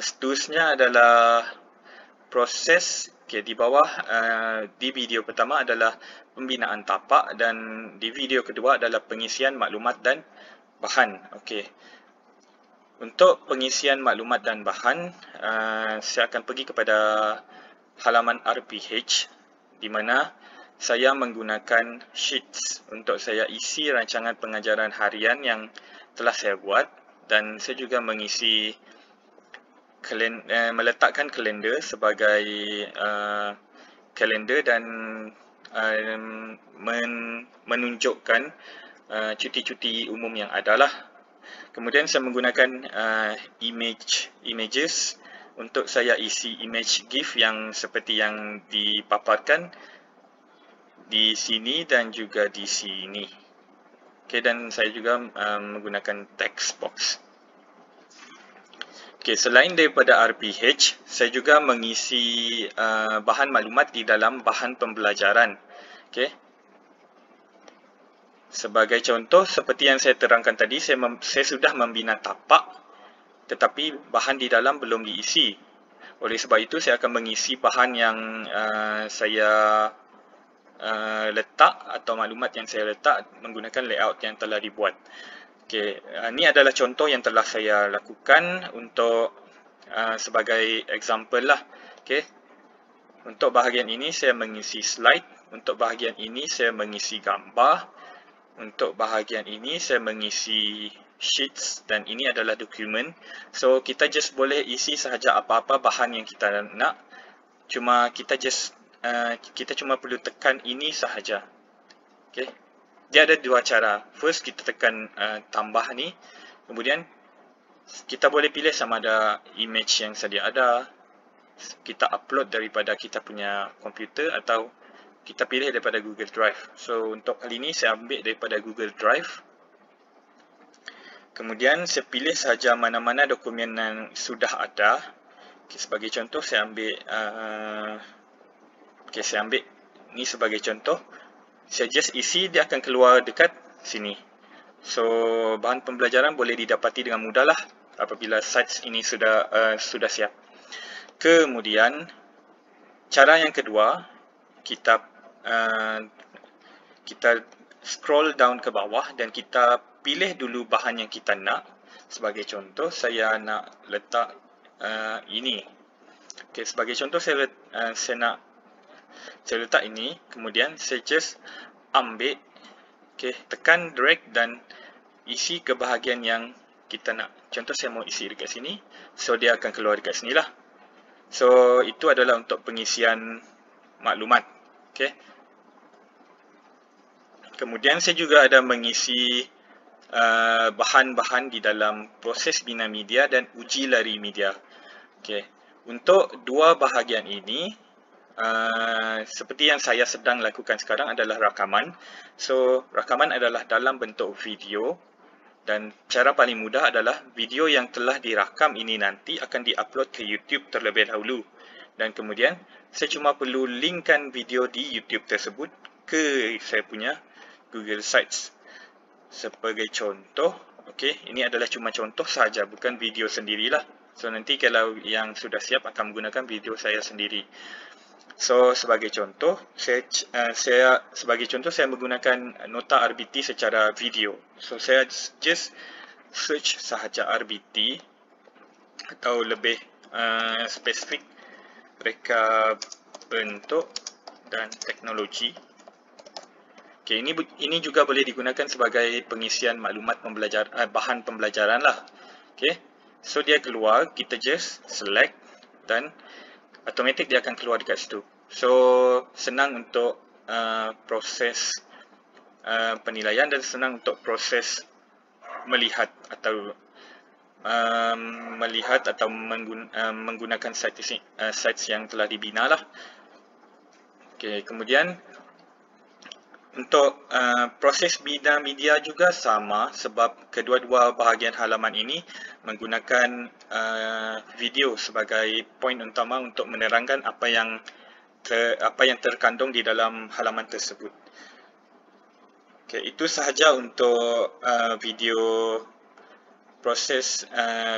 seterusnya adalah proses. Di bawah di video pertama adalah pembinaan tapak dan di video kedua adalah pengisian maklumat dan bahan. Untuk pengisian maklumat dan bahan, saya akan pergi kepada halaman RPH di mana saya menggunakan sheets untuk saya isi rancangan pengajaran harian yang telah saya buat, dan saya juga meletakkan kalender sebagai kalender dan menunjukkan cuti-cuti umum yang ada lah. Kemudian saya menggunakan images untuk saya isi image GIF yang seperti yang dipaparkan di sini dan juga di sini. Dan saya juga menggunakan text box. Selain daripada RPH, saya juga mengisi bahan maklumat di dalam bahan pembelajaran. Sebagai contoh, seperti yang saya terangkan tadi, saya sudah membina tapak, tetapi bahan di dalam belum diisi. Oleh sebab itu, saya akan mengisi bahan yang saya letak atau maklumat yang saya letak menggunakan layout yang telah dibuat. Ini adalah contoh yang telah saya lakukan untuk sebagai example lah. Untuk bahagian ini saya mengisi slide, untuk bahagian ini saya mengisi gambar, untuk bahagian ini saya mengisi sheets, dan ini adalah dokumen. So kita just boleh isi sahaja apa-apa bahan yang kita nak. Kita cuma perlu tekan ini sahaja. Dia ada dua cara. First, kita tekan tambah ni. Kemudian kita boleh pilih sama ada image yang sedia ada, kita upload daripada kita punya komputer, atau kita pilih daripada Google Drive. So untuk kali ini saya ambil daripada Google Drive. Kemudian saya pilih sahaja mana-mana dokumen yang sudah ada. Sebagai contoh saya ambil ni sebagai contoh. Saya just isi, dia akan keluar dekat sini. So bahan pembelajaran boleh didapati dengan mudah lah apabila sites ini sudah siap. Kemudian cara yang kedua, kita scroll down ke bawah dan kita pilih dulu bahan yang kita nak. Sebagai contoh, saya nak letak ini. Sebagai contoh, saya letak ini. Kemudian saya just ambil, tekan drag dan isi ke bahagian yang kita nak. Contoh saya mau isi dekat sini, so dia akan keluar dekat sini lah. So itu adalah untuk pengisian maklumat. Kemudian saya juga ada mengisi bahan-bahan di dalam proses bina media dan uji lari media. Untuk dua bahagian ini, seperti yang saya sedang lakukan sekarang adalah rakaman. So rakaman adalah dalam bentuk video, dan cara paling mudah adalah video yang telah dirakam ini nanti akan diupload ke YouTube terlebih dahulu, dan kemudian saya cuma perlu linkkan video di YouTube tersebut ke saya punya Google Sites. Sebagai contoh, ini adalah cuma contoh saja, bukan video sendirilah. So nanti kalau yang sudah siap akan menggunakan video saya sendiri. So sebagai contoh, saya menggunakan nota RBT secara video. So saya just search sahaja RBT atau lebih spesifik reka bentuk dan teknologi. Ini juga boleh digunakan sebagai pengisian maklumat bahan pembelajaran lah. So dia keluar, kita just select dan automatik dia akan keluar dekat situ. So senang untuk proses penilaian dan senang untuk proses melihat atau menggunakan sites yang telah dibina lah. Kemudian untuk proses bina media juga sama, sebab kedua-dua bahagian halaman ini menggunakan video sebagai poin utama untuk menerangkan apa yang terkandung di dalam halaman tersebut. Itu sahaja untuk video proses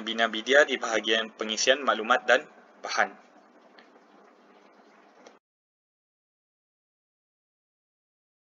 bina media di bahagian pengisian maklumat dan bahan.